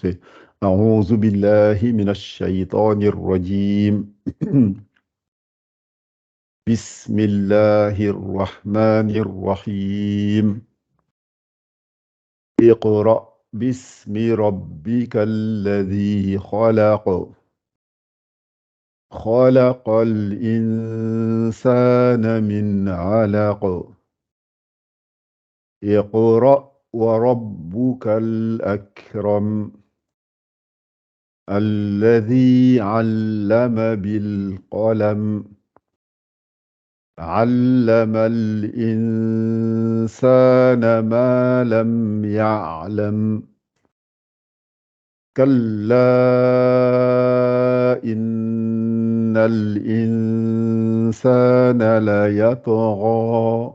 C'est أعوذ بالله من الشيطان الرجيم بسم الله الرحمن الرحيم اقرأ باسم ربك الذي خلق خلق الإنسان من علق اقرأ وربك الأكرم الذي علم بالقلم علم الإنسان ما لم يعلم كلا إن الإنسان ليطغى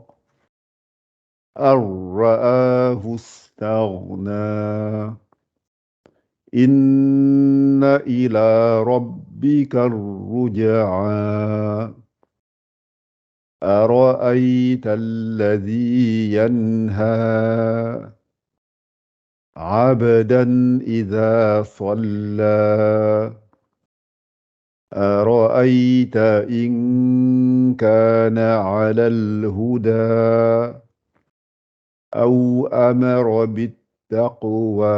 أن رآه استغنى إن إلى ربك الرجعى أرأيت الذي ينهى عبدا إذا صلى أرأيت إن كان على الهدى أو أمر بالتقوى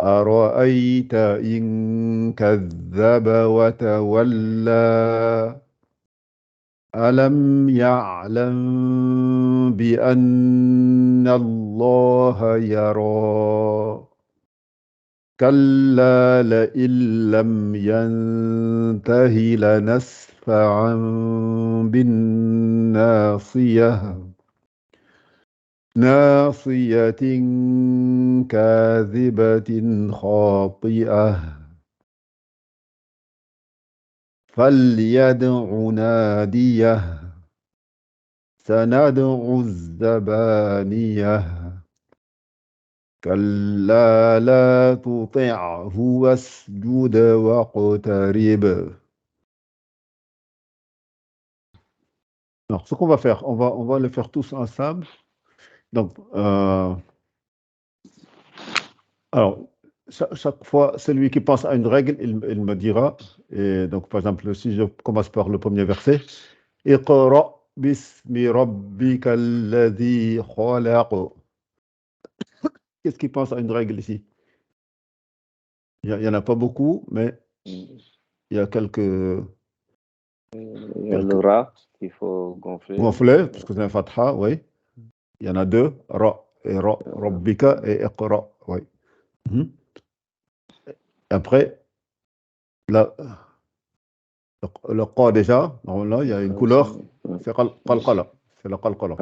أرأيت إن كذب وتولى ألم يعلم بأن الله يرى كلا لئن لم ينته لنسفعا بالناصية ناصية كاذبة خاطئة فليدع ناديه سندع الزبانية كلا لا تطعه واسجد واقترب. Alors, ce qu'on va faire, on va le faire tous ensemble. Donc, alors, chaque fois, celui qui pense à une règle, il me dira. Et donc, par exemple, si je commence par le premier verset, Iqra bismi rabbika alladhi khalaq. Qu'est-ce qui pense à une règle ici? Il y en a pas beaucoup, mais il y a quelques Il y a le ra qu'il faut gonfler. gonflés, parce que c'est un fatha, oui. Il y en a deux, ra et ra, rabbika et iqra, oui. Après, le qa déjà, là, il y a une couleur, c'est qalqala, c'est la qalqala.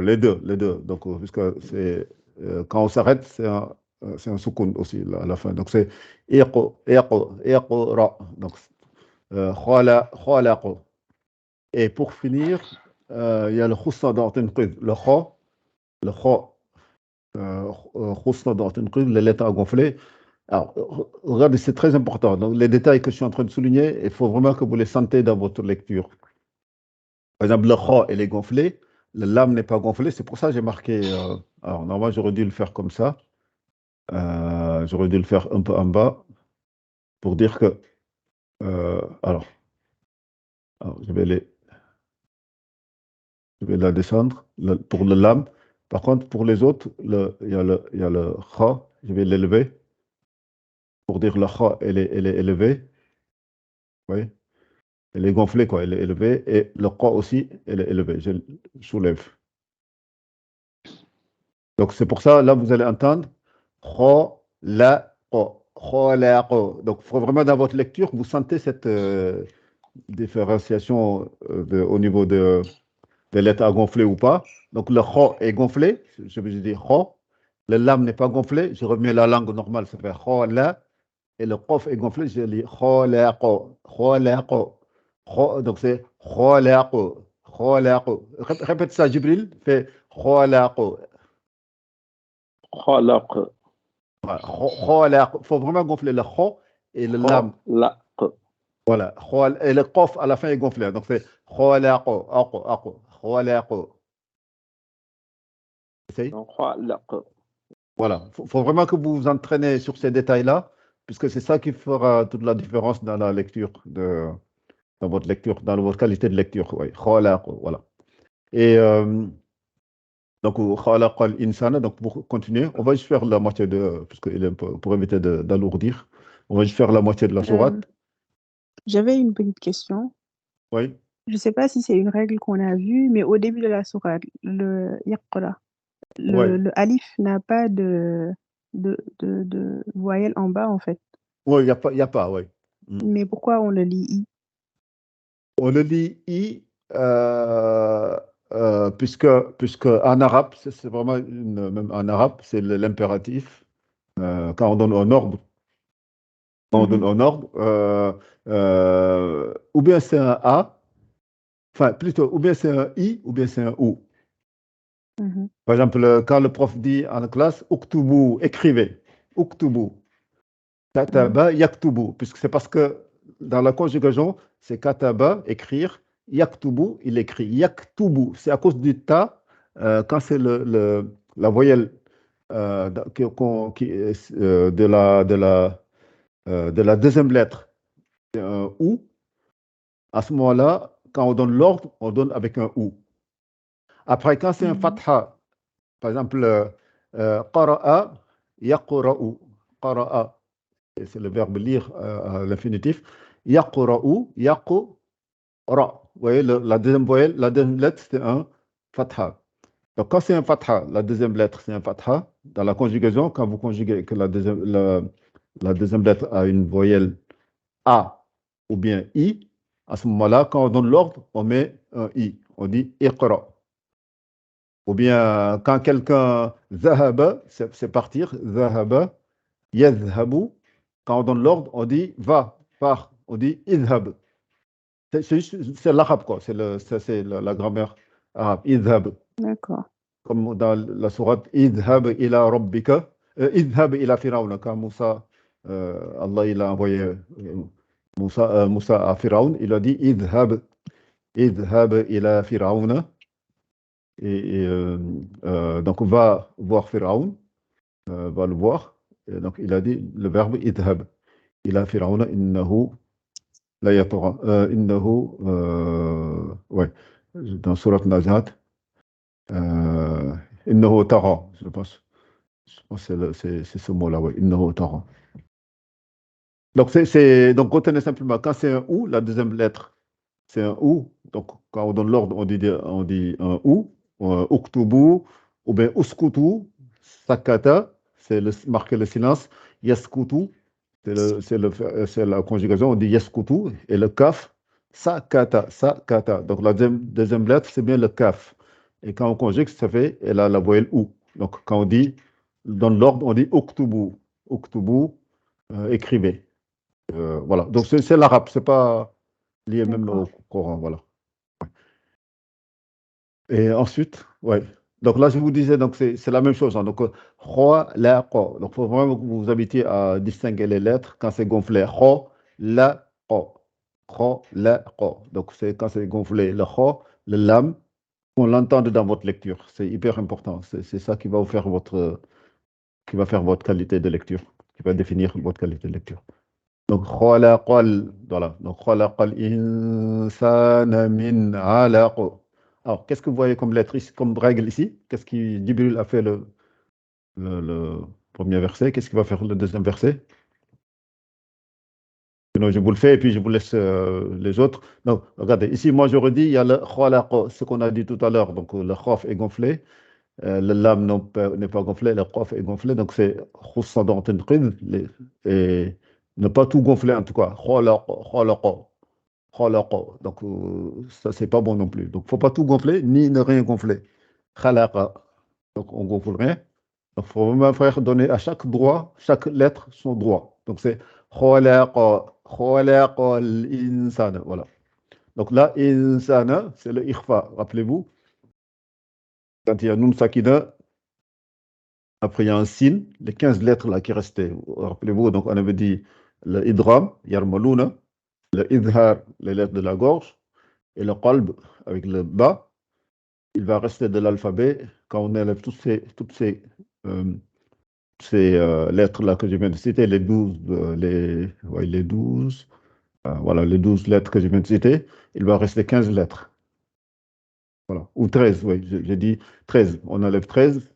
Les deux. Donc, puisque c'est quand on s'arrête, c'est un soukoun aussi à la fin. Donc, c'est iqra. Donc, khalaq. Et pour finir, il y a le khusna d'Atinqid. Le kha, khusna d'Atinqid, les lettres à gonfler. Alors, regardez, c'est très important. Donc, les détails que je suis en train de souligner, il faut vraiment que vous les sentez dans votre lecture. Par exemple, le kha, il est gonflé. Le lam n'est pas gonflé. C'est pour ça que j'ai marqué. Alors, normalement, j'aurais dû le faire comme ça. J'aurais dû le faire un peu en bas pour dire que. Alors, je vais la descendre pour le lam. Par contre, pour les autres, il y a le kha. Je vais l'élever pour dire le kha, elle est élevée. Oui. Elle est gonflée, quoi. Elle est élevée. Et le qa aussi, elle est élevée. Je soulève. Donc, c'est pour ça, là, vous allez entendre kha, la, qa. Kha, la, qa. Donc, il faut vraiment, dans votre lecture, vous sentez cette différenciation au niveau des lettres à gonfler ou pas. Donc, le kha est gonflé. Je veux dire kha. Le lam n'est pas gonflé. Je remets la langue normale. Ça fait kha, la. Et le qaf est gonflé. Je lis kha, la, qa. Kha, la, qa. Donc c'est khalaq. Répète ça, Jibril. Fait khalaq. Khalaq. Il faut vraiment gonfler le kha et le lam. Voilà. Et le qaf à la fin est gonflé. Donc c'est khalaq. Khalaq. Essaye. Voilà, faut vraiment que vous vous entraînez sur ces détails-là, puisque c'est ça qui fera toute la différence dans la lecture, dans votre lecture, dans votre qualité de lecture. Ouais. Voilà. Et donc, khalaqa al-insana, donc pour continuer, on va juste faire la moitié puisque il est pour éviter d'alourdir, on va juste faire la moitié de la Euh, sourate. J'avais une petite question. Oui, Je ne sais pas si c'est une règle qu'on a vue, mais au début de la sourate, le yaqra, oui, le alif n'a pas de voyelle en bas, en fait. oui, il y a pas, oui. Mais pourquoi on le lit I? On le lit I, puisque en arabe, c'est vraiment même en arabe, c'est l'impératif. Quand on donne un ordre, Mhm, ou bien c'est un A, enfin plutôt, ou bien c'est un I, ou bien c'est un OU. mhm, Par exemple, quand le prof dit en classe, Uktubu, écrivez, Uktubu, mhm, Kataba, Yaktubu, puisque c'est parce que dans la conjugaison, c'est Kataba, écrire, Yaktubu, il écrit, Yaktubu, c'est à cause du ta, quand c'est la voyelle de la deuxième lettre, ou, à ce moment-là, quand on donne l'ordre, on donne avec un ou. Après, quand c'est un mhm. fatha, par exemple, qara'a, yaqra'u, qara'a, c'est le verbe lire à l'infinitif, yaqra'u, yaqra. Vous voyez, la deuxième voyelle, la deuxième lettre, c'est un fatha. Donc, quand c'est un fatha, la deuxième lettre, c'est un fatha. Dans la conjugaison, quand vous conjuguez que la deuxième lettre a une voyelle A ou bien I, à ce moment-là, quand on donne l'ordre, on met un I. On dit iqra. Ou bien quand quelqu'un zahaba, c'est partir, zahaba, yadhabu. Quand on donne l'ordre, on dit va, pars. On dit idhab. C'est l'arabe, quoi. C'est la grammaire arabe. Idhab. D'accord. Comme dans la sourate idhab ila rabbika, idhab ila Firaun. Quand Moussa, Allah il a envoyé Moussa à Firaun, il a dit idhab ila Firaun. Donc va voir Firaun, va le voir. Et donc il a dit le verbe idhab ila Firaun innahu la yatgha. Ouais, dans sourate Nazihat, innahu tagha, je pense. Je pense que c'est ce mot-là, ouais, innahu tagha. Donc, donc retenez simplement, quand c'est un ou, la deuxième lettre, c'est un ou. Donc, quand on donne l'ordre, on dit un ou, uktubu, ou bien uskutu, sakata, marquer le silence, yaskutu, c'est la conjugaison, on dit yaskutu, et le kaf, sakata, sakata. Donc, la deuxième lettre, c'est bien le kaf. Et quand on conjugue, ça fait, elle a la voyelle ou. Donc, quand on dit, dans l'ordre, on dit uktubu, uktubu, écrivez. Voilà. Donc, c'est l'arabe, c'est pas lié même au D'accord. Coran, voilà. Et ensuite, ouais. Donc là, je vous disais, donc c'est la même chose. Hein. Donc, Ro, la, Ko. Donc, il faut vraiment que vous vous habituez à distinguer les lettres quand c'est gonflé. Ro, la, Ko. Ro, la, Ko. Donc, c'est quand c'est gonflé le Ro, le Lam, qu'on l'entende dans votre lecture. C'est hyper important. C'est ça qui va vous faire qui va faire votre qualité de lecture, qui va définir votre qualité de lecture. Donc, voilà. Donc, khalaqal insana min alaq. Alors, qu'est-ce que vous voyez comme lettre ici, comme règle ici? Qu'est-ce qui, Jibril a fait le premier verset? Qu'est-ce qu'il va faire le deuxième verset? Sinon, je vous le fais et puis je vous laisse les autres. Donc, regardez, ici, moi, j'aurais dit, il y a le khalaq, ce qu'on a dit tout à l'heure. Donc, le khaf est gonflé, le lam n'est pas gonflé, le qaf est gonflé. Donc, c'est khussadan tanqid, et ne pas tout gonfler en tout cas. Khalaq. Khalaqa. Donc, ça, c'est pas bon non plus. Donc, faut pas tout gonfler, ni ne rien gonfler. Khalaqa. Donc, on gonfle rien. Donc, il faut vraiment faire donner à chaque droit, chaque lettre son droit. Donc, c'est khalaqa, khalaqa l'insana. Voilà. Donc, là, insana, c'est le ikhfa. Rappelez-vous, quand il y a nun sakina, après il y a un sin, les 15 lettres là qui restaient. Rappelez-vous, donc, on avait dit le idram, yarmaluna, le idhar, les lettres de la gorge, et le qalb avec le bas, il va rester de l'alphabet quand on élève toutes ces ces lettres-là que je viens de citer, les 12, les 12, voilà, les 12 lettres que je viens de citer, il va rester 15 lettres. Voilà. Ou 13, oui, j'ai dit 13. On enlève 13,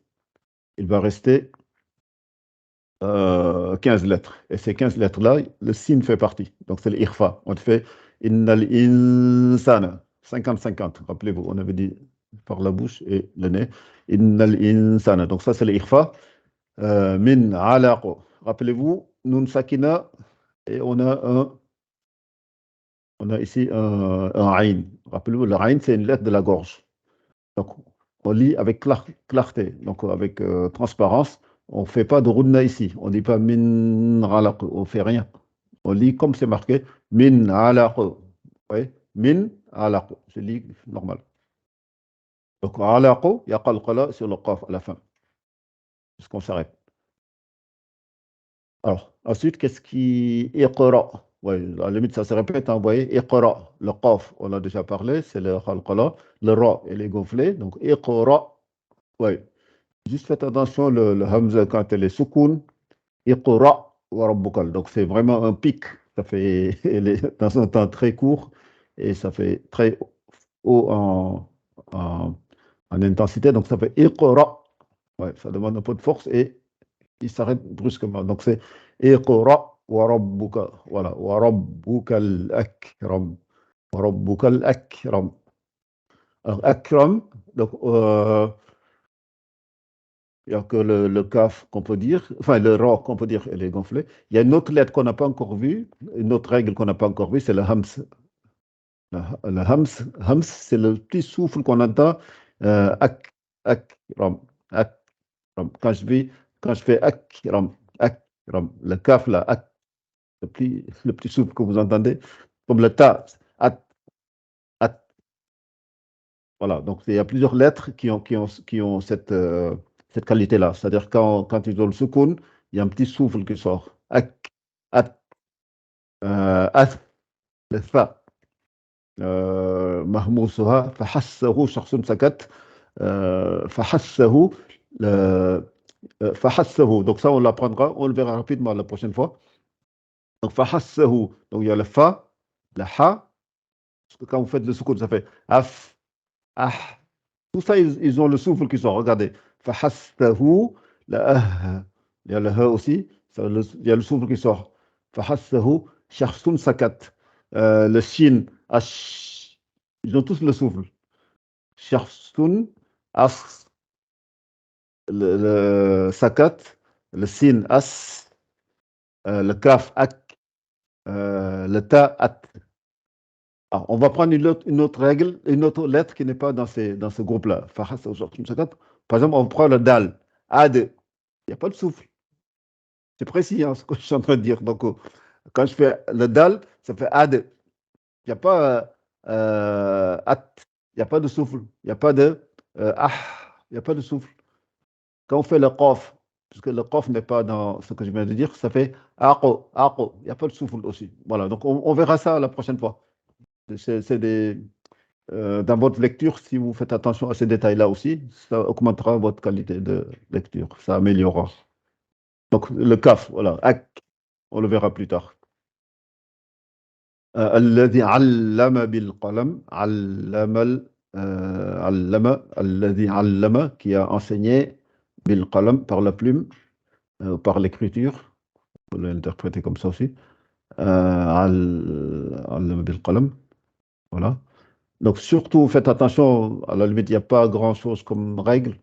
il va rester 15 lettres. Et ces 15 lettres-là, le signe fait partie. Donc, c'est l'irfa. On fait innal insana, 50-50. Rappelez-vous, on avait dit par la bouche et le nez. Innal insana. Donc, ça, c'est l'irfa. Min alaqo. Rappelez-vous, nun sakina, et on a ici un aïn. Rappelez-vous, le aïn, c'est une lettre de la gorge. Donc, on lit avec clarté, donc avec transparence. On ne fait pas de runna ici. On ne dit pas min alaq, on ne fait rien. On lit comme c'est marqué min alaq. Oui, min alaq. Je lis normal. Donc, alaq, il y a qalqala sur le qaf à la fin. Puisqu'on s'arrête. Alors, ensuite, qu'est-ce qui iqra? Oui, à la limite, ça se répète, hein, vous voyez, iqra, le qaf, on a déjà parlé, c'est le khalqala, le ra, il est gonflé, donc iqra, oui. Juste faites attention, le hamza, quand elle est soukoun, iqra wa rabbukal, donc c'est vraiment un pic, ça fait, elle est dans un temps très court, et ça fait très haut en intensité, donc ça fait iqra, ouais, ça demande un peu de force, et il s'arrête brusquement. Donc c'est Iqra wa rabbuka. Voilà. Wa rabbukal akram. Wa rabbukal akram. Alors akram, donc il n'y a que le kaf qu'on peut dire, enfin le ra qu'on peut dire, elle est gonflée. Il y a une autre lettre qu'on n'a pas encore vue, une autre règle qu'on n'a pas encore vue, c'est le hams. Le hams, c'est le petit souffle qu'on entend. Akram, akram. Quand je fais akram, akram, le kaf là, le petit souffle que vous entendez, comme le ta, at, at. Voilà, donc il y a plusieurs lettres qui ont cette qualité-là. C'est-à-dire quand ils ont le soukoun, il y a un petit souffle qui sort. Ak, at, at, le fa. محموسها فحسه شخص سكت فحسه فحسه donc ça on l'apprendra, on le verra rapidement la prochaine fois. Donc فحسه, donc il y a le fa, le ha, parce que quand vous faites le soukoun ça fait af, ah, tout ça ils ont le souffle qui sort, regardez, فحسه, le ah, il y a le ha aussi, il y a le souffle qui sort, فحسه شخص سكت, le shin, ash, ils ont tous le souffle. Sharsun, as, le sakat, le sin, as, le kaf, ak, le ta, at. Alors, on va prendre une autre règle, une autre lettre qui n'est pas dans ce groupe-là. Par exemple, on prend le dal, ad, il n'y a pas de souffle. C'est précis, hein, ce que je suis en train de dire. Donc, quand je fais le dal, ça fait ad. Il n'y a pas at, il n'y a pas de souffle, il n'y a pas de ah, il n'y a pas de souffle. Quand on fait le qaf, parce que le qaf n'est pas dans ce que je viens de dire, ça fait aqo, aqo, il n'y a pas de souffle aussi. Voilà, donc on verra ça la prochaine fois. Dans votre lecture, si vous faites attention à ces détails-là aussi, ça augmentera votre qualité de lecture, ça améliorera. Donc le kaf, voilà, ak, on le verra plus tard. الذي علم بالقلم علم الذي علم qui a enseigné بالقلم par la plume par l'écriture, on peut l'interpréter comme ça aussi. علم بالقلم, voilà. Donc surtout faites attention, à la limite il n'y a pas grand chose comme règle,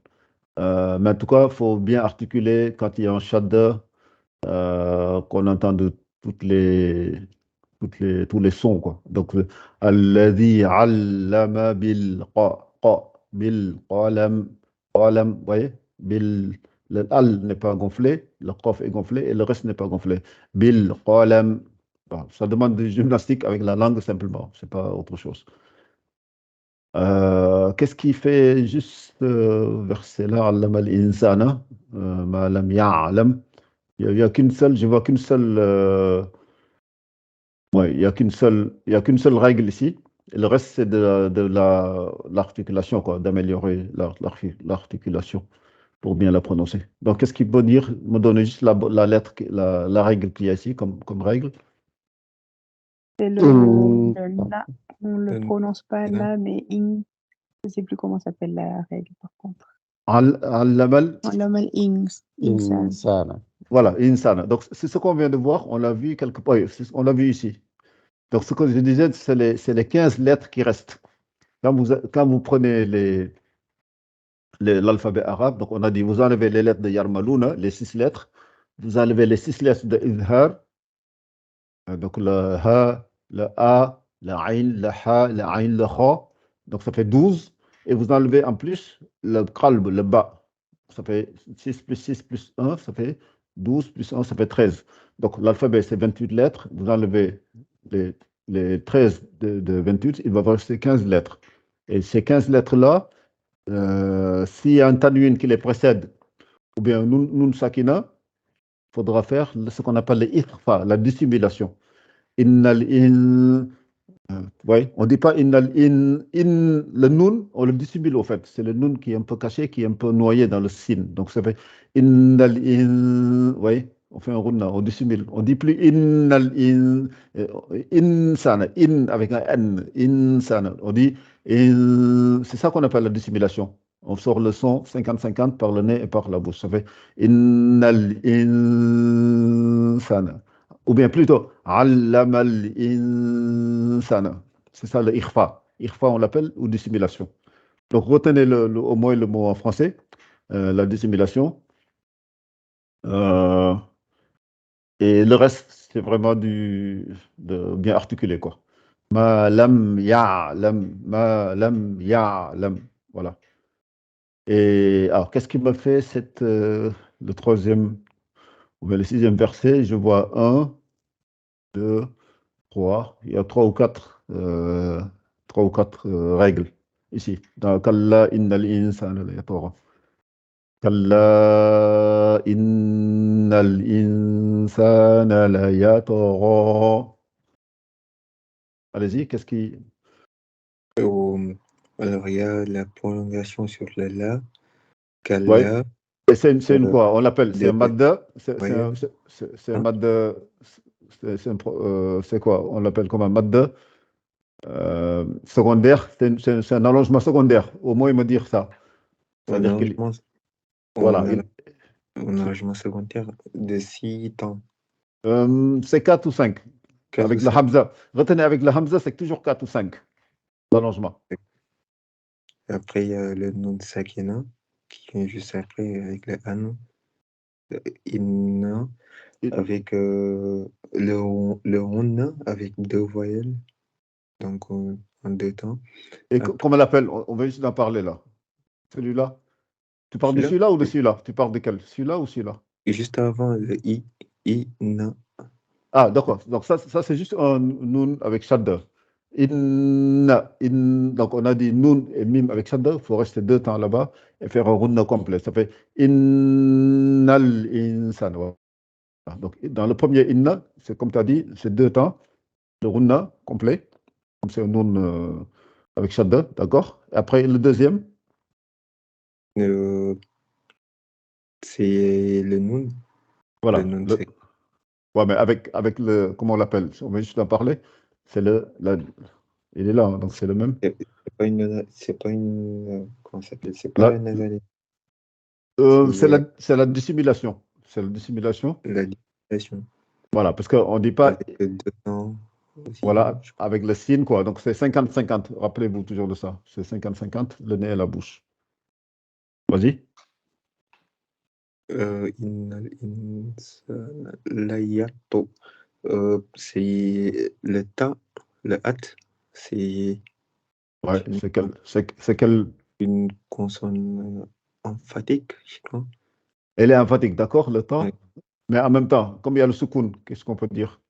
mais en tout cas il faut bien articuler quand il y a un shadda, qu'on entend de tous les sons, quoi. Donc, alladhi allama bil qalam, vous voyez, le al n'est pas gonflé, le qaf est gonflé et le reste n'est pas gonflé. Bil qalam, bon, ça demande de gymnastique avec la langue simplement, c'est pas autre chose. Qu'est-ce qui fait juste verset là, allama al-insana, ma lam ya'lam. Il n'y a qu'une seule, je vois qu'une seule. Ouais, il n'y a qu'une seule règle ici. Et le reste, c'est de l'articulation, quoi, d'améliorer l'articulation. pour bien la prononcer. Donc, qu'est-ce qu'il peut dire? Me donner juste la lettre, la règle qu'il y a ici comme règle. C'est le la. On le Le- prononce pas la. là, mais ing. Je sais plus comment s'appelle la règle par contre. Al-lamal, Normal ings. Insan. Insana. voilà, insana. Donc, c'est ce qu'on vient de voir, on l'a vu quelque part, on l'a vu ici. Donc, ce que je disais, c'est les 15 lettres qui restent. Quand vous prenez l'alphabet arabe, donc on a dit, vous enlevez les lettres de Yarmalouna, les 6 lettres, vous enlevez les 6 lettres de Izhar, donc le Ha, le A, le Ain, le Ha, le Ain, le Kha, donc ça fait 12, et vous enlevez en plus le Qalb, le Ba, ça fait 6 plus 1, ça fait 12 plus 1, ça fait 13. Donc l'alphabet, c'est 28 lettres, vous enlevez les 13 de 28, il va vous rester 15 lettres. Et ces 15 lettres-là, s'il y a un tanwin qui les précède, ou bien un nun sakina, il faudra faire ce qu'on appelle l'ikhfa, la dissimulation. Innal in. Ouais, on ne dit pas innal in. Le nun, on le dissimule au fait. C'est le nun qui est un peu caché, qui est un peu noyé dans le sin. Donc ça fait innal in. Ouais, on fait un runa, on dissimule. On ne dit plus innal in. Insana, in avec un n. Insana. On dit in. C'est ça qu'on appelle la dissimulation. On sort le son 50-50 par le nez et par la bouche. Ça fait innal insana. Ou bien plutôt, allama al-insana. C'est ça le ikhfa. Ikhfa, on l'appelle, ou dissimulation. Donc, retenez au moins le mot en français, la dissimulation. Et le reste, c'est vraiment de bien articuler, quoi. Ma lam ya'lam, ma lam ya'lam. Voilà. Et alors, qu'est-ce qui me fait le troisième, ou bien le sixième verset? Je vois 1, 2, 3. Il y a 3 ou 4 règles ici. Dans Kalla innal insana la yatgha. Kalla innal insana la yatgha. Allez-y, qu'est-ce qui. Alors, il y a la prolongation sur le la, Ouais. Kalla, Et c'est une quoi? On l'appelle, c'est un de- madda. C'est ouais. un Hein? madda. C'est quoi? On l'appelle comme un madda secondaire. C'est un allongement secondaire. Au moins, il me dire ça. Un C'est-à-dire qu'il. allongement, Voilà. un allongement secondaire de 6 temps. C'est 4 ou 5. 4 Avec ou le 5. Hamza. Retenez avec le Hamza, c'est toujours 4 ou 5. L'allongement. Après, il y a le nom de Sakina, qui vient juste après avec le an. Inna, avec le on avec 2 voyelles, donc en 2 temps. Et Après, comment on l'appelle? On va juste en parler là. Celui-là. Tu parles de celui-là, celui-là ou de celui-là? Tu parles de quel? Celui-là ou celui-là? juste avant le inna. Ah, d'accord. Donc ça c'est juste un nun avec shadda. Inna. Donc on a dit nun et mim avec shadda. Il faut rester 2 temps là-bas et faire un runna complet. Ça fait innal insan. Voilà. Donc dans le premier inna, c'est comme tu as dit, c'est 2 temps. Le runna complet. Comme c'est un nun avec shadda, d'accord? Et après le deuxième, C'est le nun. voilà. Le nun, c'est Ouais, mais avec le, comment on l'appelle? On va juste en parler. C'est il est là, hein, donc c'est le même. c'est pas une comment ça s'appelle? C'est pas Là, la nasalité, c'est la dissimulation. C'est la dissimulation. la dictation. Voilà, parce qu'on ne dit pas, Avec 2 temps aussi, voilà, je crois. avec le signe, quoi. Donc c'est 50-50. Rappelez-vous toujours de ça. C'est 50-50, le nez et la bouche. Vas-y. Innal insana layato. C'est le ta, le at, c'est Ouais, une, c'est quel. une consonne emphatique, je crois. Elle est emphatique, d'accord, le Ouais. temps. Mais en même temps, comme il y a le soukoun, qu'est-ce qu'on peut dire?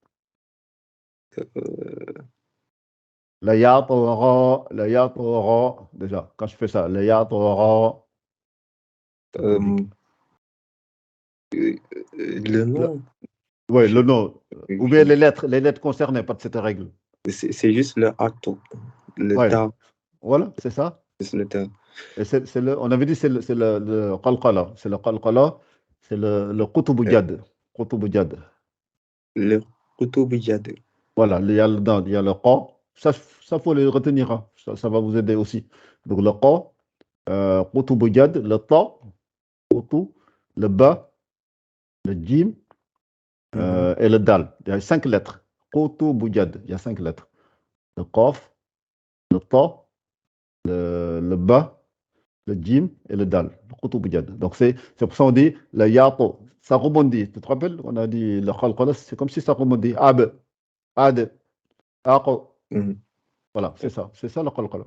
La yatara, déjà, quand je fais ça, la yatara, ça te dit. Le nom, Oui, je- le nom. Ou bien les lettres concernées par cette règle. c'est juste le ato, le Ouais, ta, voilà, c'est ça. juste le ta. Et on avait dit c'est le qalqala. C'est le qalqala, c'est le qutb Euh, jad. Qutb jad. Le Qutubiyad. Voilà, il y a le qa. Ça faut le retenir, hein. Ça va vous aider aussi. Donc le qa, qutb jad, le ta, qutb, le ba, le jim Mhm. et le dal. Il y a 5 lettres. Qutb jad, il y a 5 lettres. Le qaf, le ta, le ba, le jim et le dal. Le qutb jad. Donc c'est pour ça qu'on dit le yato. Ça rebondit. Tu te rappelles? On a dit le qalqala, c'est comme si ça rebondit. Ab, ad, aqo. Mhm. Voilà, c'est ça le qalqala.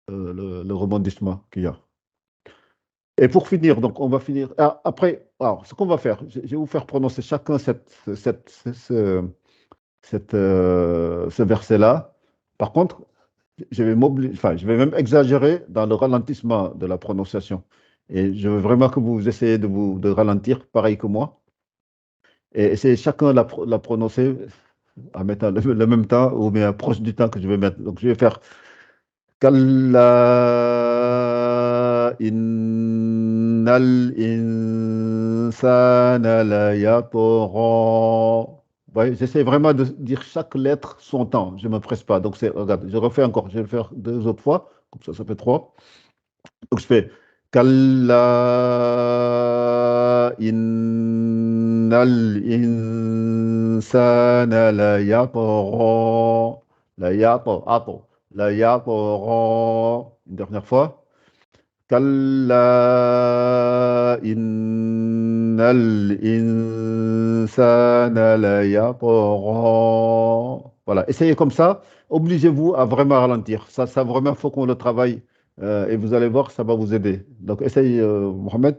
Le rebondissement qu'il y a. Et pour finir, donc on va finir. Après, alors, ce qu'on va faire, je vais vous faire prononcer chacun ce verset-là. Par contre, je vais même exagérer dans le ralentissement de la prononciation. Et je veux vraiment que vous essayez de ralentir, pareil que moi. Et essayez chacun de la prononcer en mettant le même temps ou bien proche du temps que je vais mettre. Donc je vais faire كلا إن الإنسان ليطغى. Ouais, j'essaie vraiment de dire chaque lettre son temps. Je ne me presse pas. Donc, regarde, je refais encore. Je vais le faire 2 autres fois. Comme ça fait 3. Donc, je fais كلا إن الإنسان ليطغى. ليطغى. ليطغى. Une dernière fois. كلا إن الإنسان ليطغى. Voilà, essayez comme ça. Obligez-vous à vraiment ralentir. Ça vraiment, il faut qu'on le travaille. Et vous allez voir, ça va vous aider. Donc, essaye, Mohamed.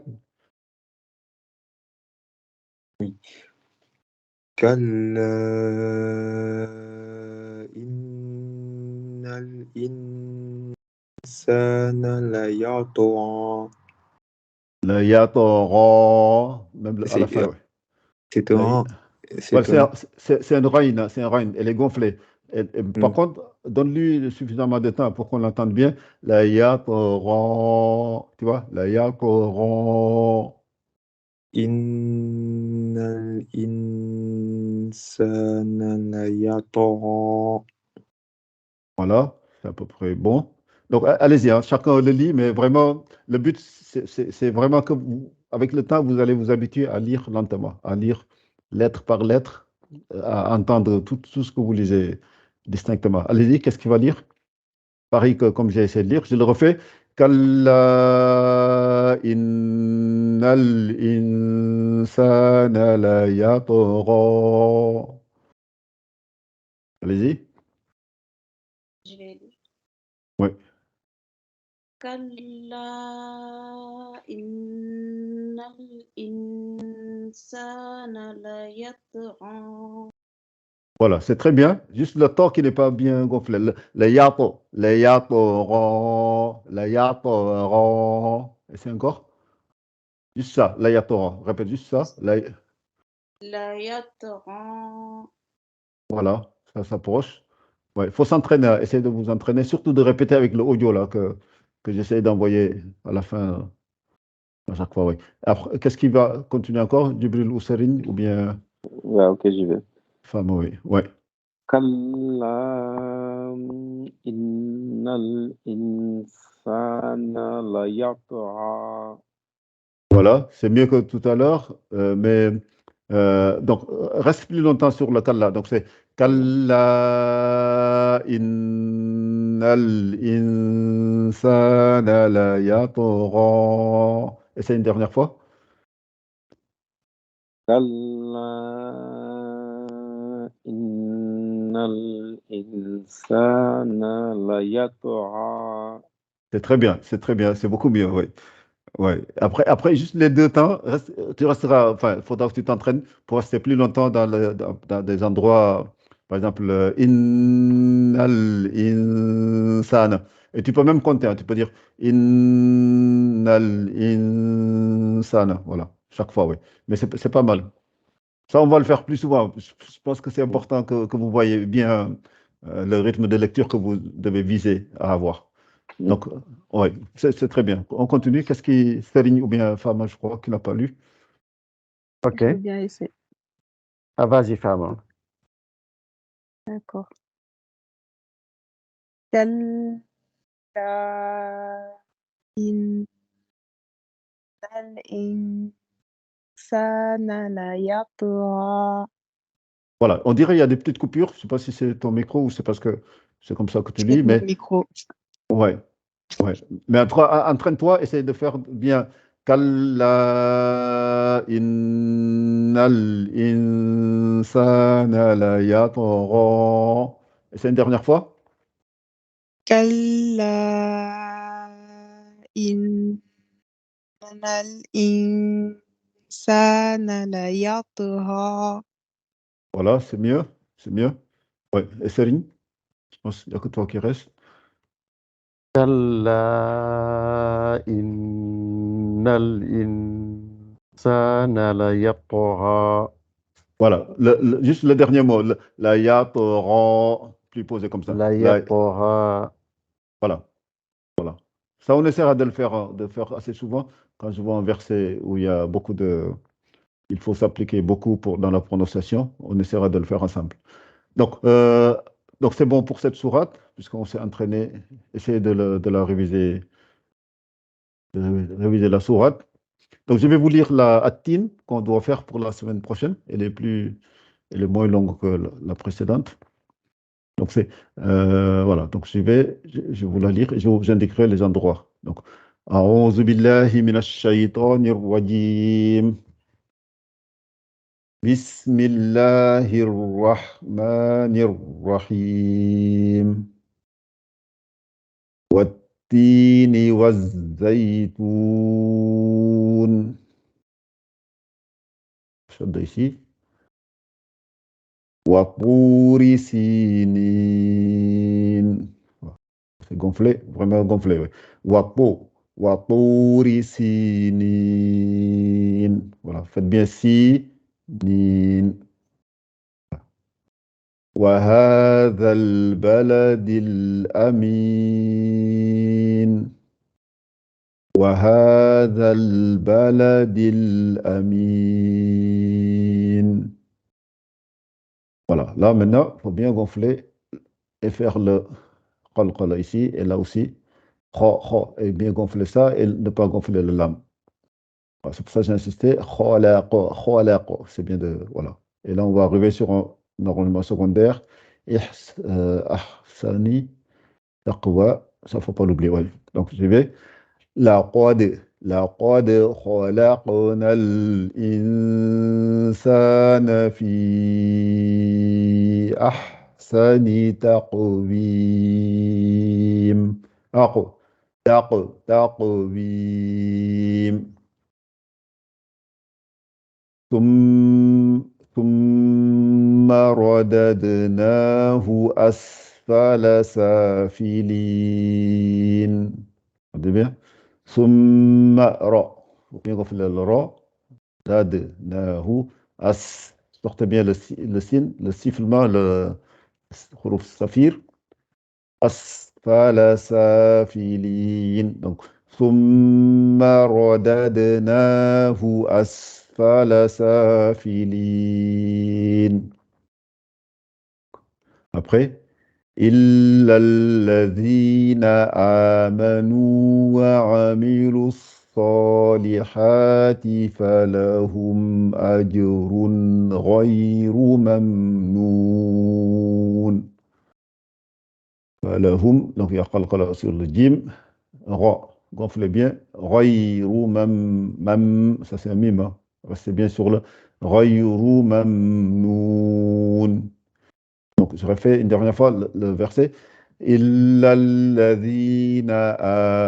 Oui. كلا إن الإنسان ليطغى. ليطغى. Même à la fin, ouais. C'est La- un. Voilà, C'est un. c'est une reine, hein, c'est une reine, elle est gonflée. Par Mm. contre, donne-lui suffisamment de temps pour qu'on l'entende bien. La yaqra, tu vois, la yaqra. إن الإنسان ليطغى. Voilà, c'est à peu près bon. Donc, allez-y, hein, chacun le lit, mais vraiment, le but, c'est vraiment que avec le temps, vous allez vous habituer à lire lentement, à lire lettre par lettre, à entendre tout ce que vous lisez distinctement. Allez-y, qu'est-ce qu'il va lire? Pareil que comme j'ai essayé de lire, je le refais. كلا إن الإنسان ليطغى. Allez-y. Je vais lire. Oui. كلا إن الإنسان ليطغى. Voilà, c'est très bien. Juste le temps qui n'est pas bien gonflé. Le yato, le yato, ro, le yato, ro. Et c'est encore? Juste ça, le yato, ro. Répète juste ça. ليطغى. Voilà, ça s'approche. Ouais, il faut s'entraîner, essayer de vous entraîner, surtout de répéter avec le audio là que j'essaie d'envoyer à la fin à chaque fois. Oui. Après, qu'est-ce qui va continuer encore? Djibril ou Serine ou bien Ouais, ok, j'y vais. femme, oui. Ouais. كلا إن الإنسان ليطغى. Voilà, c'est mieux que tout à l'heure, mais donc reste plus longtemps sur le kalla. Donc c'est kalla innal insana la yatgha. Et c'est une dernière fois. كلا إن الإنسان ليطغى. C'est très bien, c'est beaucoup mieux, oui. Ouais. Après, juste les 2 temps, tu resteras, enfin, il faudra que tu t'entraînes pour rester plus longtemps dans des endroits, par exemple, innal insana. Et tu peux même compter, hein, tu peux dire innal insana. Voilà, chaque fois, oui. Mais c'est pas mal. Ça, on va le faire plus souvent. Je pense que c'est important que vous voyez bien le rythme de lecture que vous devez viser à avoir. Donc, ouais, c'est très bien. On continue. Qu'est-ce qui, Serigne ou bien Fama, je crois, qui n'a pas lu? Ok. Je veux bien essayer. Ah, vas-y, Fama. D'accord. كلا إن الإنسان ليطغى. Voilà, on dirait qu'il y a des petites coupures. Je ne sais pas si c'est ton micro ou c'est parce que c'est comme ça que tu lis, C'est mon mais micro. ouais, ouais. Mais entraîne-toi, essaye de faire bien. Kalla innal insana la yatgha. Et c'est une dernière fois? كلا إن الإنسان ليطغى. Voilà, c'est mieux, c'est mieux. Ouais, et Serigne, je pense qu'il n'y a que toi qui reste. كلا إن الإنسان ليطغى. Voilà, juste le dernier mot, la yatgha, plus posé comme ça. ليطغى. Voilà, voilà. Ça, on essaiera de le faire assez souvent quand je vois un verset où il y a beaucoup de. Il faut s'appliquer beaucoup dans la prononciation. On essaiera de le faire ensemble. Donc c'est bon pour cette sourate, puisqu'on s'est entraîné, essayer de la réviser, de réviser la sourate. Donc je vais vous lire la At-Tin qu'on doit faire pour la semaine prochaine. Elle est moins longue que la précédente. Donc voilà. Donc je vais vous la lire et j'indiquerai les endroits. Donc, أعوذ بالله من الشيطان الرجيم. بسم الله الرحمن الرحيم. والتين والزيتون. شد ici. وطور سينين. C'est gonflé, vraiment gonflé. Oui. وطور سينين. Voilà, faites bien سينين. وهذا البلد الأمين. وهذا البلد الأمين. Voilà, là maintenant, il faut bien gonfler et faire le qalqala ici et là aussi. Et bien gonfler ça et ne pas gonfler le lam. Voilà, c'est pour ça que j'ai insisté. C'est bien de. Voilà. Et là, on va arriver sur un enrôlement secondaire. Ahsani taqwa. Ça, il ne faut pas l'oublier. Ouais. Donc, je vais. لقد خلقنا الإنسان في أحسن تقويم. تقويم. ثم رددناه أسفل سافلين. Regardez bien. ثم را. Faut bien gonfler le ra. Dadnahu. Sortez bien le sin, le sifflement, le huruf safir. أسفل سافلين. Donc, ثم رددناه أسفل سافلين. Après, إلا الذين آمنوا وعملوا الصالحات فلهم أجر غير ممنون. فلهم, donc il y a qalqala sur le jim, ra, gonflez bien, غير ça c'est un mime, hein. Restez bien sur le غير ممنون. Donc, je refais une dernière fois le verset. إلا الذين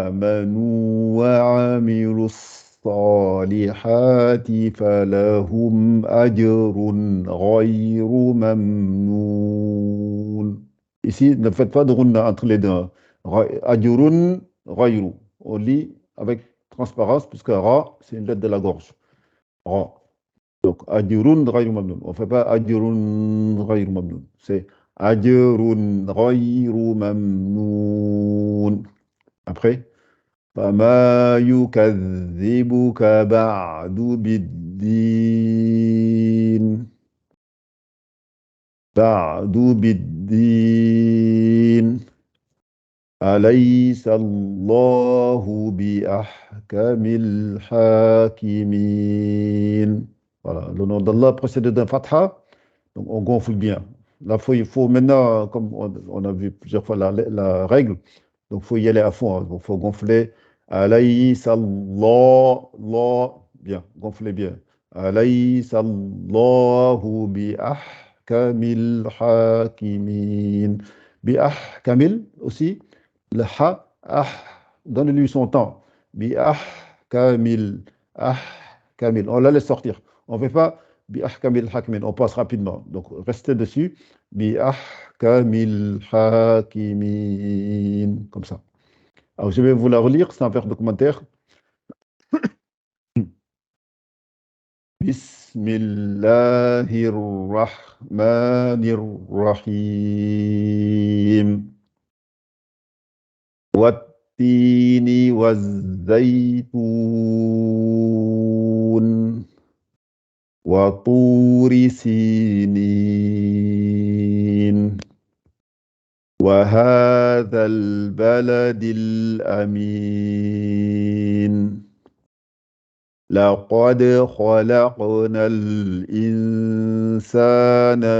آمنوا وعملوا الصالحات فلهم أجر غير ممنون. Ici, ne faites pas de runna entre les deux. أجر غير. On lit avec transparence puisque ra, c'est une lettre de la gorge. Ra. Donc, ajrun ghayru mamnun. On ne fait pas ajrun ghayru mamnun. C'est ajrun ghayru mamnun. Après, فما يكذبك بعد بالدين أليس الله بأحكم الحاكمين. Voilà, le nom d'Allah précédé d'un fatha, donc on gonfle bien. Là, il faut maintenant, comme on a vu plusieurs fois la règle, donc il faut y aller à fond, hein. Donc il faut gonfler. Alaysa Allah, Allah, bien, gonflez bien. Alaysa Allahu bi ahkamil hakimin. Bi ahkamil aussi, le ha, ah, donne-lui son temps. Bi ahkamil, ahkamil. On la laisse sortir. On ne fait pas bi ahkamil hakimin, on passe rapidement. Donc restez dessus. Bi ahkamil hakimin. Comme ça. Alors, je vais vous la relire, c'est un vers de commentaire. Bismillahirrahmanirrahim. Wattini wazzaytun. Waturi sinin. وهذا البلد الأمين لقد خلقنا الإنسان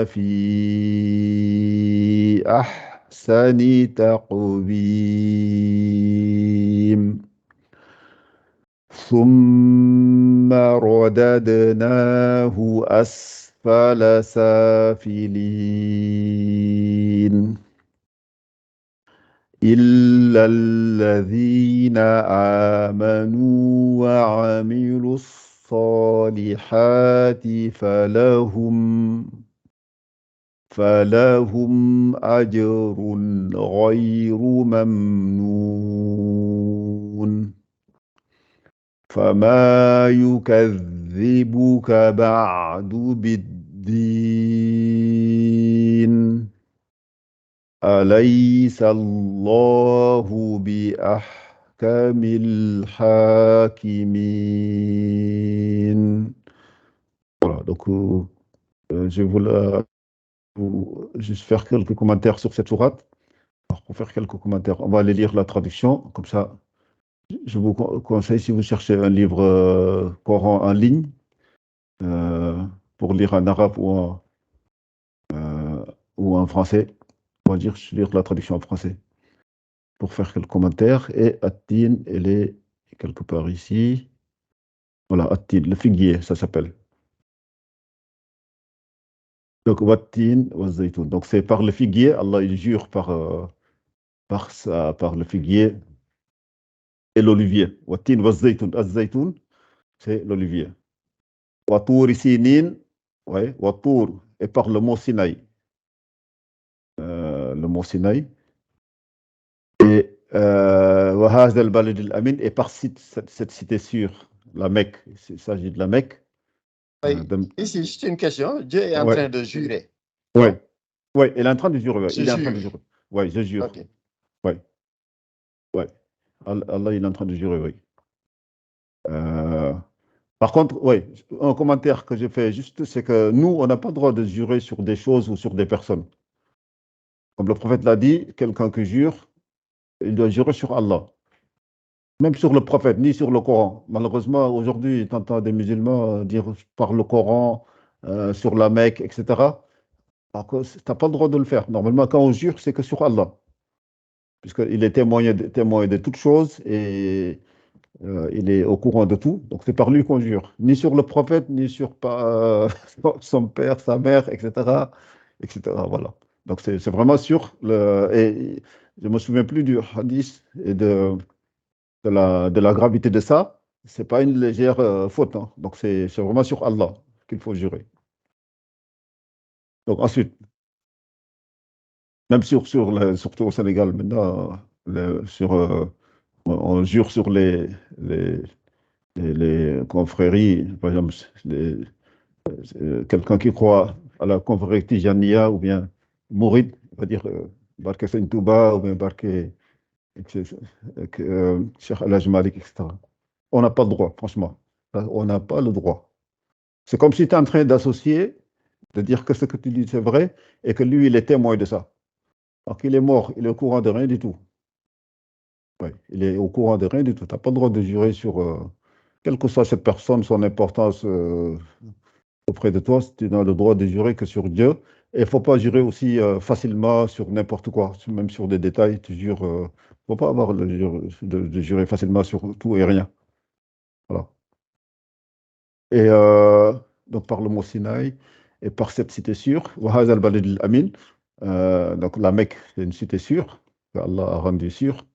في أحسن تقويم ثم رددناه أسفل سافلين إلا الذين آمنوا وعملوا الصالحات فلهم أجر غير ممنون فما يكذبك بعد بالدين أليس الله بأحكم الحاكمين. Voilà, donc je vais juste faire quelques commentaires sur cette sourate. Alors, pour faire quelques commentaires, on va aller lire la traduction, comme ça. Je vous conseille, si vous cherchez un livre Coran en ligne, pour lire en arabe ou en français, on va dire, je vais lire la traduction en français pour faire quelques commentaires. Et At-Tin, elle est quelque part ici. Voilà, At-Tin, le figuier, ça s'appelle. Donc, Wat-Tin wa-Zaytoun. Donc, c'est par le figuier, Allah il jure par le figuier et l'olivier. Wat-Tin wa-Zaytoun. Az-Zaytoun, c'est l'olivier. Wa-Tour Sinin, ouais, Wa-Tour, et par le mot Sinaï. Le mot Sinaï. Et Wahaz al-Balad al-Amin, et par cette cité sûre, la Mecque. Il s'agit de la Mecque. Oui. Ici, c'est une question. Dieu est en Ouais. train de jurer. Oui, ouais, il est en train de jurer. Ouais. Je Il est en train de jure. jurer. Oui, je jure. Ok. Ouais. Ouais. Allah, il est en train de jurer, oui. Par contre, oui, un commentaire que j'ai fait juste, c'est que nous, on n'a pas le droit de jurer sur des choses ou sur des personnes. Comme le prophète l'a dit, quelqu'un qui jure, il doit jurer sur Allah. Même sur le prophète, ni sur le Coran. Malheureusement, aujourd'hui, tu entends des musulmans dire par le Coran, sur la Mecque, etc. Alors que tu n'as pas le droit de le faire. Normalement, quand on jure, c'est que sur Allah. Puisqu'il est témoin de toutes choses et il est au courant de tout. Donc, c'est par lui qu'on jure. Ni sur le prophète, ni sur son père, sa mère, etc. etc. Voilà. Donc, c'est vraiment sur le. Et je ne me souviens plus du hadith et de la gravité de ça. Ce n'est pas une légère faute. Hein. Donc, c'est vraiment sur Allah qu'il faut jurer. Donc, ensuite, même surtout au Sénégal, maintenant, on jure sur les confréries, par exemple, quelqu'un qui croit à la confrérie Tijaniya ou bien Mourid, on va dire Barke Seigne Touba ou bien Barke Cheikh El Hadj Malick, etc. On n'a pas le droit, franchement. On n'a pas le droit. C'est comme si tu es en train d'associer, de dire que ce que tu dis c'est vrai et que lui, il est témoin de ça. Alors qu'il est mort, il est au courant de rien du tout. Ouais, il est au courant de rien du tout. Tu n'as pas le droit de jurer sur, quelle que soit cette personne, son importance auprès de toi, tu n'as le droit de jurer que sur Dieu. Et il ne faut pas jurer aussi facilement sur n'importe quoi, même sur des détails. Tu jures, il ne faut pas avoir de jurer facilement sur tout et rien. Voilà. Et donc par le mot Sinaï et par cette cité sûre, Wahaz al-Balid al-Amin, donc la Mecque, c'est une cité sûre, qu'Allah a rendue sûre.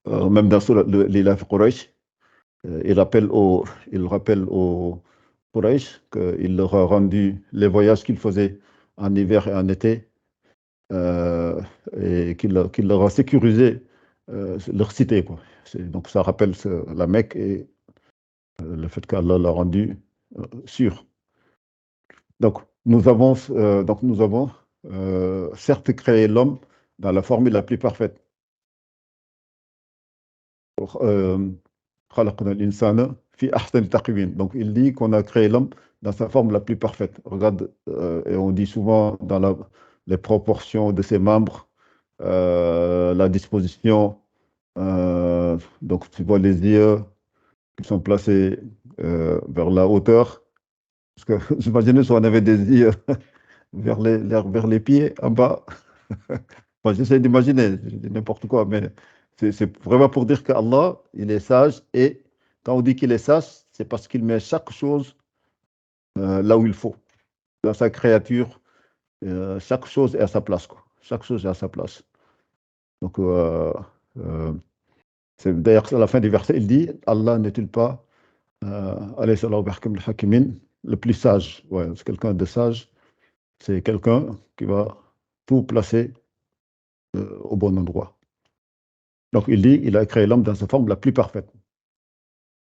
Même dans l'Ilaf Quraysh, il rappelle aux Quraysh qu'il leur a rendu les voyages qu'ils faisaient en hiver et en été et qu'il leur a sécurisé leur cité, quoi. Donc ça rappelle la Mecque et le fait qu'Allah l'a rendu sûr. Donc nous avons certes créé l'homme dans la formule la plus parfaite. خلقنا الإنسان في أحسن تقويم. Donc il dit qu'on a créé l'homme dans sa forme la plus parfaite. Regarde, et on dit souvent dans les proportions de ses membres, la disposition, donc tu vois les yeux qui sont placés vers la hauteur. Parce que j'imaginais si on avait des yeux vers les pieds en bas. Moi, j'essaie d'imaginer, je dis n'importe quoi, mais c'est vraiment pour dire qu'Allah, il est sage, et quand on dit qu'il est sage, c'est parce qu'il met chaque chose là où il faut. Dans sa créature, chaque chose est à sa place, quoi. Chaque chose est à sa place. Donc, c'est d'ailleurs à la fin du verset, il dit, Allah n'est-il pas le plus sage. Ouais, c'est quelqu'un de sage, c'est quelqu'un qui va tout placer au bon endroit. Donc il dit, il a créé l'homme dans sa forme la plus parfaite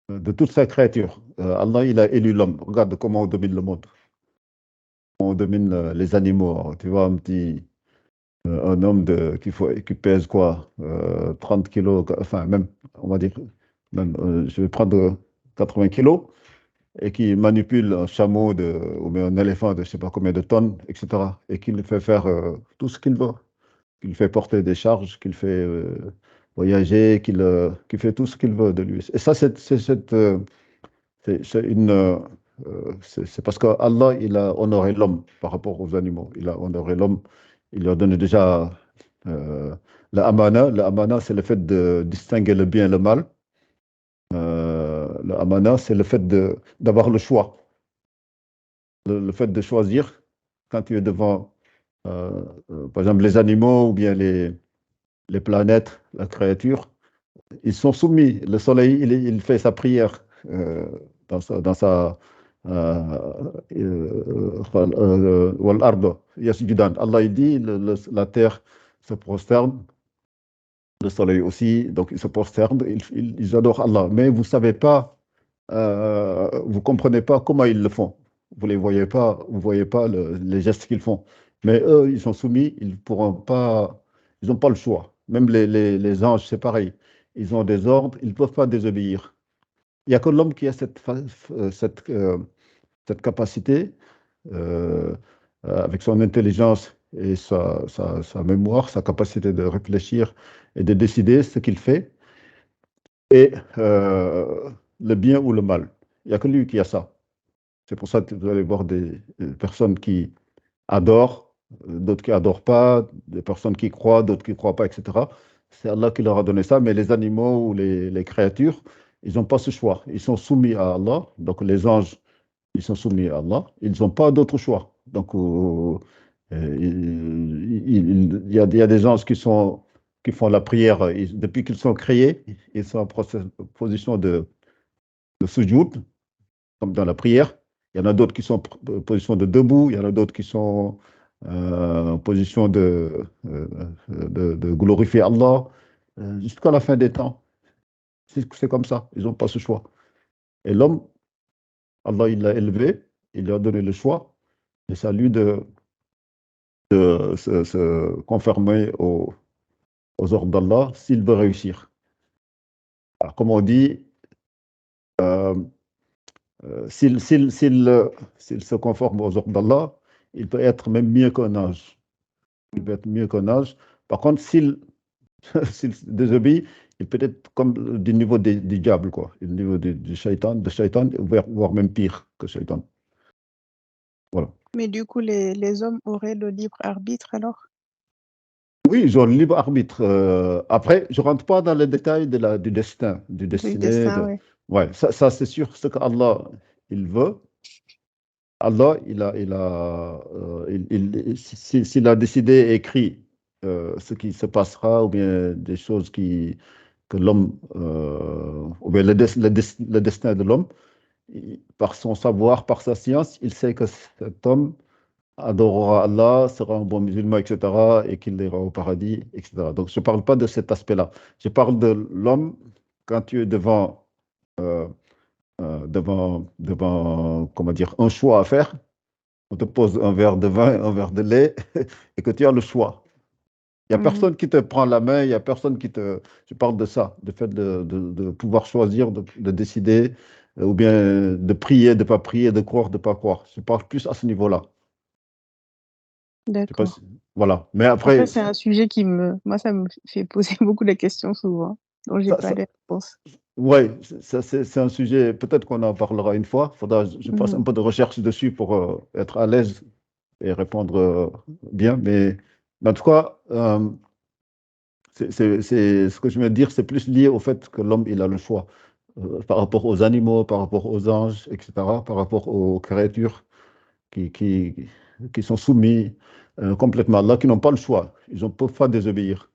de toute sa créature. Allah, il a élu l'homme. Regarde comment on domine le monde. On domine les animaux. Tu vois, un homme qui pèse quoi 30 kilos, enfin même, on va dire, même, je vais prendre 80 kilos, et qui manipule un chameau ou bien un éléphant de je ne sais pas combien de tonnes, etc. Et qui le fait faire tout ce qu'il veut. Qu'il fait porter des charges, qu'il fait voyager, qu'il fait tout ce qu'il veut de lui. Et ça, c'est parce qu'Allah, il a honoré l'homme par rapport aux animaux. Il a honoré l'homme. Il lui a donné déjà la amana. La amana, c'est le fait de distinguer le bien et le mal. La amana, c'est le fait d'avoir le choix. Le fait de choisir quand tu es devant, par exemple, les animaux ou bien les planètes, la créature, ils sont soumis. Le soleil, il fait sa prière dans sa Allah, il dit, la terre se prosterne, le soleil aussi, donc ils se prosternent, ils adorent Allah. Mais vous ne savez pas, vous ne comprenez pas comment ils le font. Vous ne voyez pas les gestes qu'ils font. Mais eux, ils sont soumis, ils n'ont pas le choix. Même les anges, c'est pareil. Ils ont des ordres, ils ne peuvent pas désobéir. Il n'y a que l'homme qui a cette capacité, avec son intelligence et sa mémoire, sa capacité de réfléchir et de décider ce qu'il fait, et le bien ou le mal. Il n'y a que lui qui a ça. C'est pour ça que vous allez voir des personnes qui adorent, d'autres qui n'adorent pas, des personnes qui croient, d'autres qui ne croient pas, etc. C'est Allah qui leur a donné ça, mais les animaux ou les créatures, ils n'ont pas ce choix. Ils sont soumis à Allah. Donc les anges, ils sont soumis à Allah. Ils n'ont pas d'autre choix. Donc il y a des anges qui font la prière. Depuis qu'ils sont créés, ils sont en position de sujoud, comme dans la prière. Il y en a d'autres qui sont en position de debout, il y en a d'autres qui sont en position de glorifier Allah jusqu'à la fin des temps. C'est comme ça, ils n'ont pas ce choix. Et l'homme, Allah, il l'a élevé, il lui a donné le choix, et c'est à lui de se conformer aux ordres d'Allah s'il veut réussir. Alors, comme on dit, s'il se conforme aux ordres d'Allah, il peut être même mieux qu'un ange. Il peut être mieux qu'un ange. Par contre, s'il désobéit, il peut être comme du niveau du diable, quoi, du niveau du shaitan, voire même pire que shaitan. Voilà. Mais du coup, les hommes auraient le libre arbitre alors? Oui, ils ont le libre arbitre. Après, je ne rentre pas dans les détails du destin, du Du destiné. destin, oui. Ouais, ça c'est sûr, ce qu'Allah il veut. Allah, s'il a décidé et écrit ce qui se passera, ou bien des choses que l'homme, ou bien le destin de l'homme, par son savoir, par sa science, il sait que cet homme adorera Allah, sera un bon musulman, etc., et qu'il ira au paradis, etc. Donc, je ne parle pas de cet aspect-là. Je parle de l'homme quand tu es devant, comment dire, un choix à faire. On te pose un verre de vin, un verre de lait, et que tu as le choix. Il n'y a personne qui te prend la main, il n'y a personne qui te... Je parle de ça, du fait de pouvoir choisir, de décider, ou bien de prier, de ne pas prier, de croire, de ne pas croire. Je parle plus à ce niveau-là. Je sais pas D'accord. si- Voilà. Mais Après, après, c'est un sujet moi, ça me fait poser beaucoup de questions souvent, dont j'ai pas les réponses. ouais, c'est un sujet, peut-être qu'on en parlera une fois. Il faudra que je fasse un peu de recherche dessus pour être à l'aise et répondre bien. Mais en tout cas, ce que je veux dire, c'est plus lié au fait que l'homme, il a le choix par rapport aux animaux, par rapport aux anges, etc., par rapport aux créatures qui, qui, qui sont soumis complètement à Allah, qui n'ont pas le choix. Ils ne peuvent pas désobéir.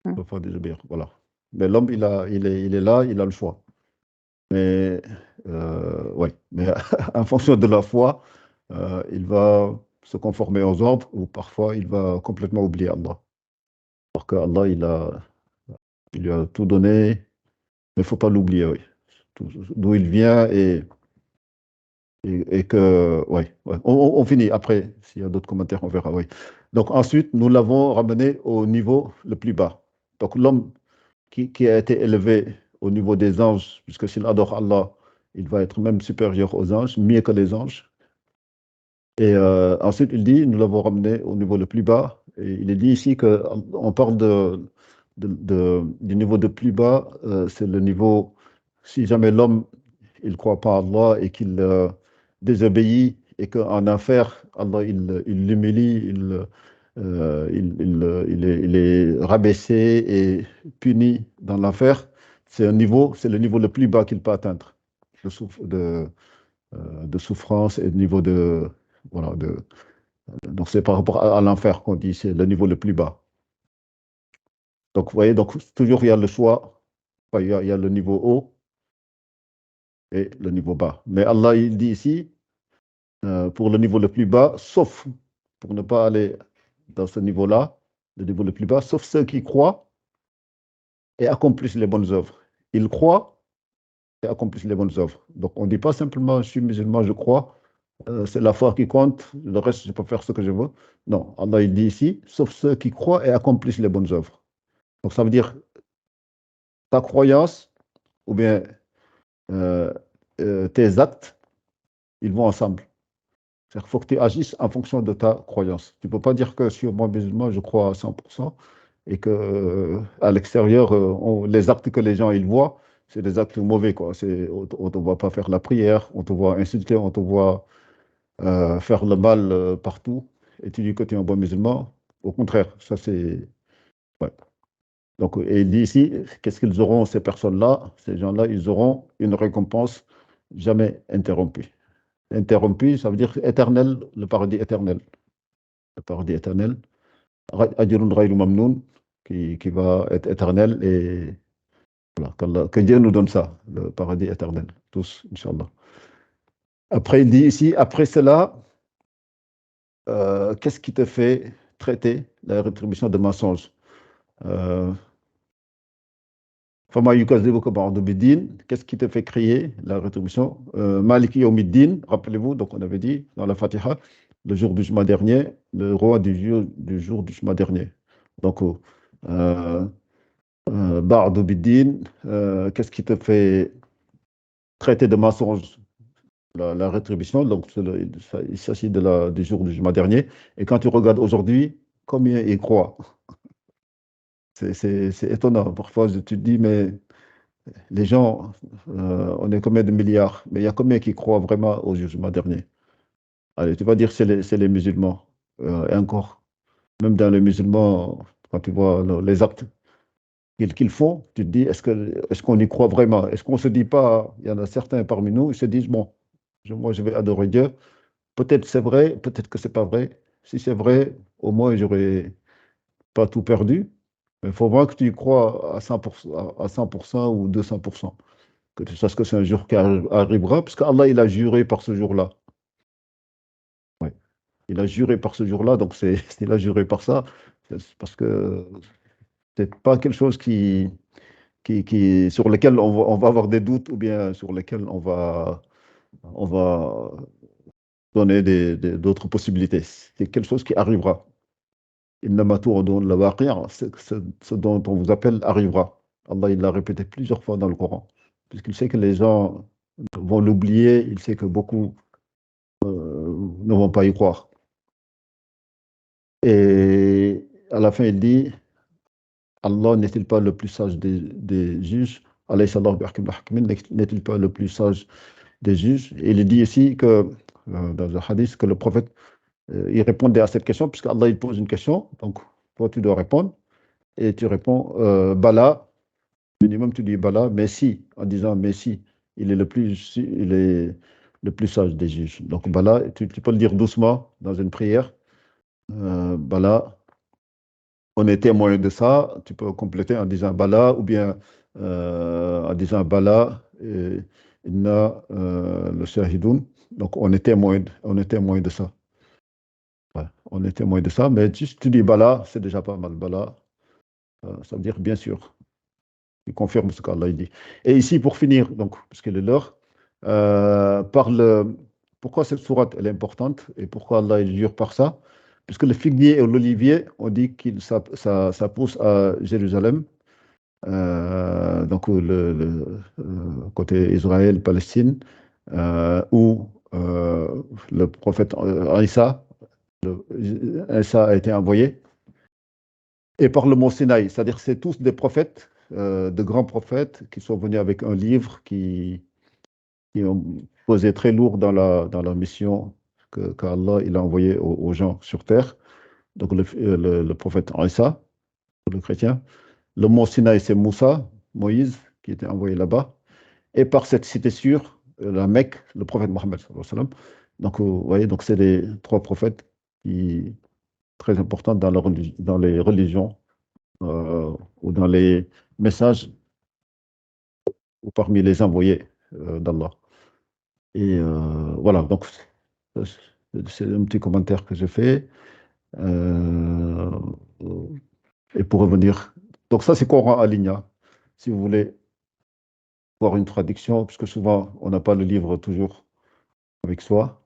Ils ne peuvent pas désobéir, voilà. Mais l'homme, il est là, il a le choix. Mais, ouais. Mais en fonction de la foi, il va se conformer aux ordres ou parfois il va complètement oublier Allah. Parce qu'Allah, il lui a tout donné, mais il ne faut pas l'oublier, oui. D'où il vient et que, ouais. On finit après. S'il y a d'autres commentaires, on verra, oui. Donc ensuite, nous l'avons ramené au niveau le plus bas. Donc l'homme qui a été élevé au niveau des anges, puisque s'il adore Allah, il va être même supérieur aux anges, mieux que les anges. Et ensuite, il dit, nous l'avons ramené au niveau le plus bas. Et il est dit ici qu'on parle du niveau de plus bas, c'est le niveau, si jamais l'homme, il ne croit pas à Allah et qu'il désobéit et qu'en enfer, Allah, il l'humilie, il est rabaissé et puni dans l'enfer. C'est le niveau le plus bas qu'il peut atteindre de souffrance et de niveau de... Voilà, donc c'est par rapport à l'enfer qu'on dit, c'est le niveau le plus bas. Donc vous voyez, donc toujours il y a le choix, il y a le niveau haut et le niveau bas. Mais Allah il dit ici, pour le niveau le plus bas, sauf pour ne pas aller dans ce niveau-là, le niveau le plus bas, sauf ceux qui croient et accomplissent les bonnes œuvres. Ils croient et accomplissent les bonnes œuvres. Donc on ne dit pas simplement je suis musulman, je crois, c'est la foi qui compte, le reste je peux faire ce que je veux. Non, Allah il dit ici, sauf ceux qui croient et accomplissent les bonnes œuvres. Donc ça veut dire ta croyance ou bien tes actes, ils vont ensemble. C'est-à-dire qu'il faut que tu agisses en fonction de ta croyance. Tu ne peux pas dire que sur moi musulman, je crois à 100% et que à l'extérieur, les actes que les gens ils voient, c'est des actes mauvais, quoi. On ne te voit pas faire la prière, on te voit insulter, on te voit faire le mal partout, et tu dis que tu es un bon musulman. Au contraire, ça c'est... Ouais. Donc, et il dit ici, qu'est-ce qu'ils auront, ces personnes-là, ces gens-là, ils auront une récompense jamais interrompue. Interrompue, ça veut dire éternel, le paradis éternel. Le paradis éternel, ajrun ghayru mamnoun, qui va être éternel, et voilà, que Dieu nous donne ça, le paradis éternel, tous, Inch'Allah. Après, il dit ici, après cela, qu'est-ce qui te fait traiter la rétribution de mensonge? Qu'est-ce qui te fait créer la rétribution? Maliki Yawmiddin, rappelez-vous, donc on avait dit dans la Fatiha, le jour du jugement dernier, le roi du jour du jugement dernier. Donc Ba'du bid-din, qu'est-ce qui te fait traiter de mensonge la rétribution? Donc, il s'agit du jour du jugement dernier. Et quand tu regardes aujourd'hui, combien ils croient? C'est étonnant. Parfois, tu te dis, mais les gens, on est combien de milliards? Mais il y a combien qui croient vraiment au jugement dernier? Allez, tu vas dire c'est les musulmans. Et encore, même dans les musulmans, quand tu vois les actes qu'ils font, tu te dis, est-ce qu'on y croit vraiment? Est-ce qu'on ne se dit pas, il y en a certains parmi nous, ils se disent, bon, moi je vais adorer Dieu. Peut-être c'est vrai, peut-être que c'est pas vrai. Si c'est vrai, au moins j'aurais pas tout perdu. Mais il faut vraiment que tu y crois à 100%, à 100% ou 200%. Que tu saches que c'est un jour qui arrivera, parce qu'Allah, il a juré par ce jour-là. Ouais. Il a juré par ce jour-là, donc il a juré par ça, c'est parce que c'est pas quelque chose sur lequel on va avoir des doutes ou bien sur lequel on va donner d'autres possibilités. C'est quelque chose qui arrivera. Innama tu'adun lawaqi', ce dont on vous appelle arrivera. Allah, il l'a répété plusieurs fois dans le Coran, puisqu'il sait que les gens vont l'oublier, il sait que beaucoup ne vont pas y croire. Et à la fin, il dit, Allah n'est-il pas le plus sage des juges? Alaysa Allahu bi'ahkamil hakimin, n'est-il pas le plus sage des juges? Et il dit ici que, dans le hadith, que le prophète, il répondait à cette question, puisque Allah il pose une question, donc toi tu dois répondre, et tu réponds Bala, minimum tu dis Bala, mais si, en disant mais si, il est le plus sage des juges. Donc Bala, tu peux le dire doucement dans une prière, Bala, on est témoin de ça, tu peux compléter en disant Bala, ou bien en disant Bala, Inna le shahidoun. Donc on est témoin de ça. Ouais, on est témoin de ça, mais si tu dis Bala, c'est déjà pas mal. Bala, ça veut dire bien sûr. Il confirme ce qu'Allah dit. Et ici, pour finir, donc, parce qu'elle est l'heure, pourquoi cette sourate elle est importante et pourquoi Allah il jure par ça? Puisque le figuier et l'olivier, on dit que ça pousse à Jérusalem, donc côté Israël-Palestine, où le prophète Isa a été envoyé, et par le mont Sinaï, c'est-à-dire c'est tous des prophètes, de grands prophètes qui sont venus avec un livre qui ont posé très lourd dans la mission qu'Allah il a envoyé aux gens sur terre. Donc le prophète Isa, le chrétien. Le mont Sinaï, c'est Moussa, Moïse, qui était envoyé là-bas. Et par cette cité sûre, la Mecque, le prophète Mohammed. Donc vous voyez, donc c'est les trois prophètes très importants dans les religions ou dans les messages ou parmi les envoyés d'Allah. Et voilà, donc c'est un petit commentaire que j'ai fait. Et pour revenir, donc ça c'est Coran Aligna. Si vous voulez voir une traduction, puisque souvent on n'a pas le livre toujours avec soi,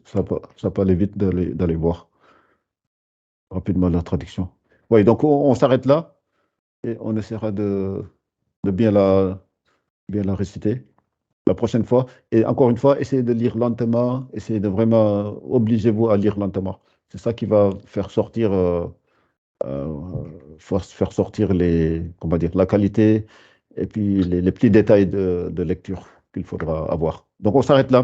ça peut aller vite d'aller voir rapidement la traduction. Oui, donc on s'arrête là et on essaiera de bien la réciter la prochaine fois. Et encore une fois, essayez de lire lentement, essayez de vraiment, obligez-vous à lire lentement. C'est ça qui va faire sortir, comment dire, la qualité et puis les petits détails de lecture qu'il faudra avoir. Donc on s'arrête là.